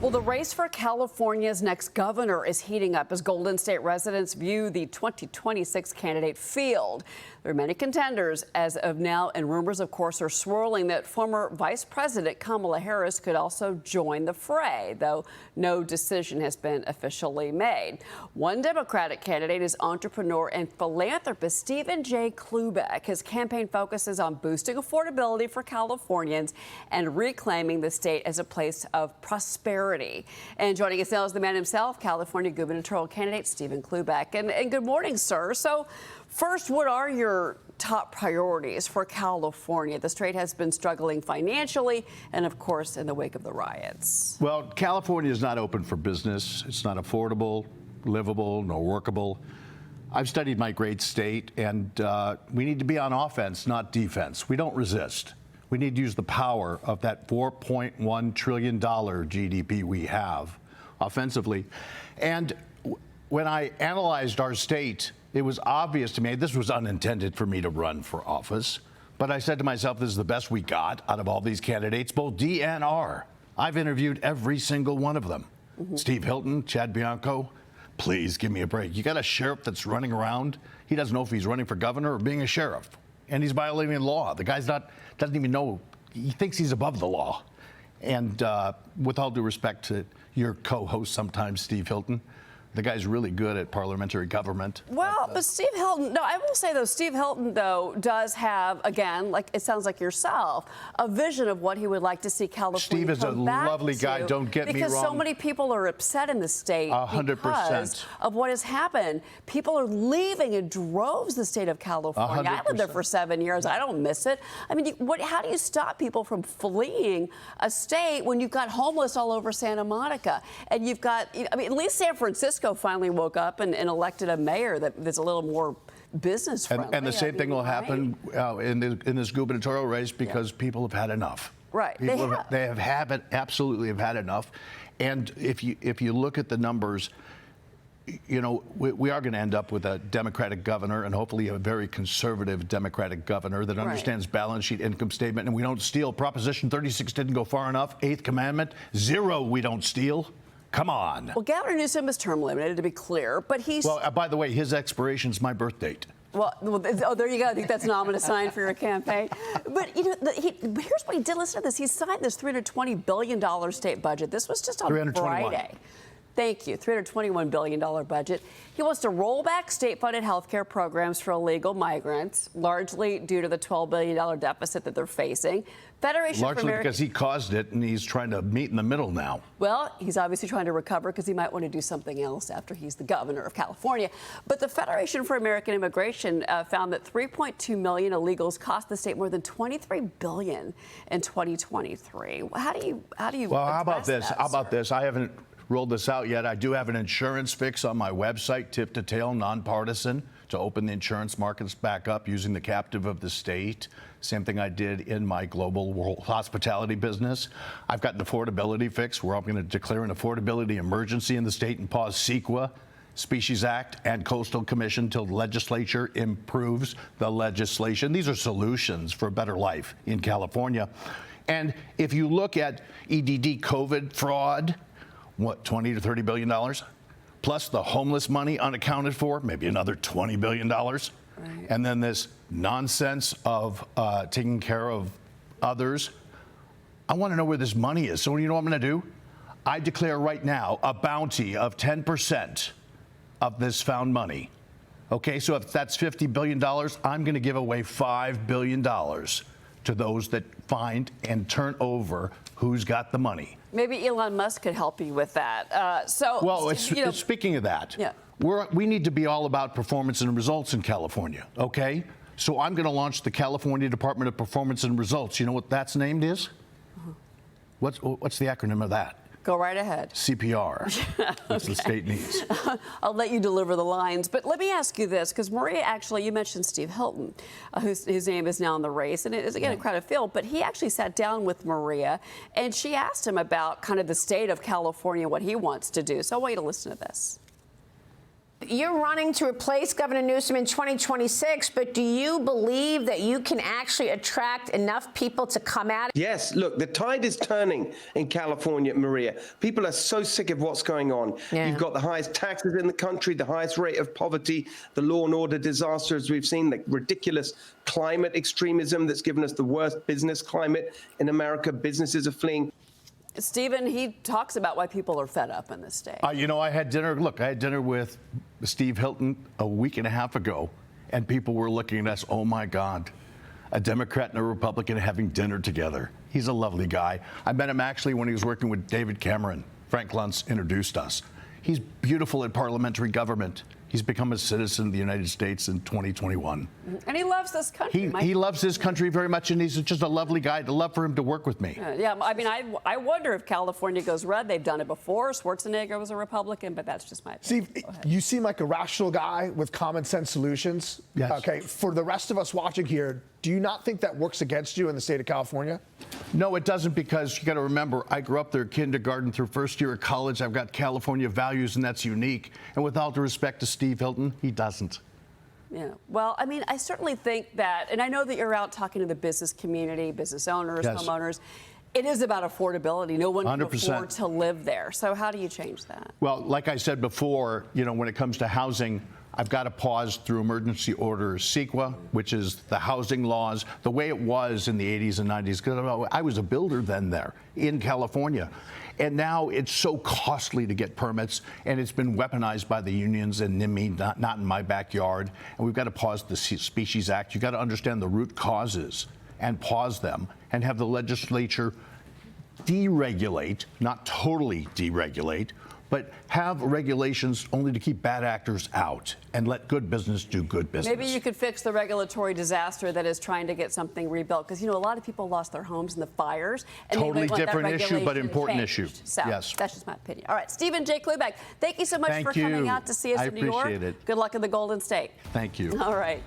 Well, the race for California's next governor is heating up as Golden State residents view the 2026 candidate field. There are many contenders as of now, and rumors, of course, are swirling that former Vice President Kamala Harris could also join the fray, though no decision has been officially made. One Democratic candidate is entrepreneur and philanthropist Stephen J. Cloobeck. His campaign focuses on boosting affordability for Californians and reclaiming the state as a place of prosperity. And joining us now is the man himself, California gubernatorial candidate Stephen Cloobeck. And good morning, sir. So first, what are your top priorities for California? The state has been struggling financially and, of course, in the wake of the riots. Well, California is not open for business. It's not affordable, livable, nor workable. I've studied my great state, and we need to be on offense, not defense. We don't resist. We need to use the power of that $4.1 trillion GDP we have offensively. And when I analyzed our state, it was obvious to me, this was unintended for me to run for office, but I said to myself, this is the best we got out of all these candidates, both D and R. I've interviewed every single one of them. Steve Hilton, Chad Bianco, please give me a break. You got a sheriff that's running around. He doesn't know if he's running for governor or being a sheriff. And he's violating the law. The guy's doesn't even know. He thinks he's above the law. And with all due respect to your co-host sometimes, Steve Hilton, the guy's really good at parliamentary government. Well, but Steve Hilton, no, I will say, though, Steve Hilton, though, does have, again, like it sounds like yourself, a vision of what he would like to see California Steve is a lovely guy, don't get me wrong. Because so many people are upset in the state 100%. Because of what has happened. People are leaving in droves the state of California. 100%. I lived there for 7 years. I don't miss it. I mean, how do you stop people from fleeing a state when you've got homeless all over Santa Monica? And you've got, I mean, at least San Francisco finally woke up and elected a mayor that's a little more business friendly. And the same thing will happen in this gubernatorial race because people have had enough. Right. They absolutely have had enough. And if you look at the numbers, you know, we are going to end up with a Democratic governor and hopefully a very conservative Democratic governor that understands balance sheet, income statement, and we don't steal. Proposition 36 didn't go far enough. Eighth commandment, 0, we don't steal. Come on. Well, Governor Newsom is term limited, to be clear, but he's... Well, by the way, his expiration's my birth date. Well, oh, there you go. I think that's an ominous sign for your campaign. But, you know, here's what he did. Listen to this. He signed this $320 billion state budget. This was just on Friday. Thank you. $321 billion budget. He wants to roll back state-funded health care programs for illegal migrants, largely due to the $12 billion deficit that they're facing. Largely because he caused it, and he's trying to meet in the middle now. Well, he's obviously trying to recover because he might want to do something else after he's the governor of California. But the Federation for American Immigration found that 3.2 million illegals cost the state more than $23 billion in 2023. How do you? Well, how about this? That, how about this? I haven't rolled this out yet. I do have an insurance fix on my website, tip to tail, nonpartisan, to open the insurance markets back up using the captive of the state. Same thing I did in my global world hospitality business. I've got an affordability fix where I'm going to declare an affordability emergency in the state and pause CEQA, Species Act, and Coastal Commission till the legislature improves the legislation. These are solutions for a better life in California. And if you look at EDD COVID fraud, what, $20 to $30 billion? Plus the homeless money unaccounted for, maybe another $20 billion. Right. And then this nonsense of taking care of others. I want to know where this money is. So you know what I'm going to do? I declare right now a bounty of 10% of this found money. Okay, so if that's $50 billion, I'm going to give away $5 billion to those that find and turn over who's got the money. Maybe Elon Musk could help you with that. Well, speaking of that, we need to be all about performance and results in California, okay? So I'm going to launch the California Department of Performance and Results. You know what that's named is? What's the acronym of that? Go right ahead. CPR. That's the state needs. I'll let you deliver the lines. But let me ask you this, because Maria, actually, you mentioned Steve Hilton, whose name is now in the race. And it is, again, a crowded field. But he actually sat down with Maria, and she asked him about kind of the state of California, what he wants to do. So I want you to listen to this. You're running to replace Governor Newsom in 2026, but do you believe that you can actually attract enough people to come out? Yes, look, the tide is turning in California, Maria. People are so sick of what's going on. Yeah. You've got the highest taxes in the country, the highest rate of poverty, the law and order disasters we've seen, the ridiculous climate extremism that's given us the worst business climate in America. Businesses are fleeing. Stephen, he talks about why people are fed up in this state. You know, I had dinner with Steve Hilton a week and a half ago, and people were looking at us, oh my God, a Democrat and a Republican having dinner together. He's a lovely guy. I met him actually when he was working with David Cameron. Frank Luntz introduced us. He's beautiful at parliamentary government. He's become a citizen of the United States in 2021. And he loves this country. He loves his country very much, and he's just a lovely guy. I'd love for him to work with me. Yeah, I mean, I wonder if California goes red. They've done it before. Schwarzenegger was a Republican, but that's just my opinion. Steve, you seem like a rational guy with common sense solutions. Yes. Okay, for the rest of us watching here, do you not think that works against you in the state of California? No, it doesn't, because you got to remember, I grew up there kindergarten through first year of college. I've got California values, and that's unique. And with all due respect to Steve Hilton, he doesn't. Yeah. Well, I mean, I certainly think that, and I know that you're out talking to the business community, business owners, Yes. homeowners. It is about affordability. No one can 100%. afford to live there. So how do you change that? Well, like I said before, you know, when it comes to housing, I've got to pause through emergency order CEQA, which is the housing laws, the way it was in the 80s and 90s. Because I was a builder then there in California. And now it's so costly to get permits, and it's been weaponized by the unions and NIMBY, not in my backyard. And we've got to pause the Species Act. You've got to understand the root causes and pause them, and have the legislature deregulate, not totally deregulate, but have regulations only to keep bad actors out and let good business do good business. Maybe you could fix the regulatory disaster that is trying to get something rebuilt. Because, you know, a lot of people lost their homes in the fires. And Totally they want that different issue, but regulation important changed. issue. So Yes. that's just my opinion. All right, Stephen J. Cloobeck, thank you so much Thank for coming you. out to see us I in New York. appreciate it. Good luck in the Golden State. Thank you. All right.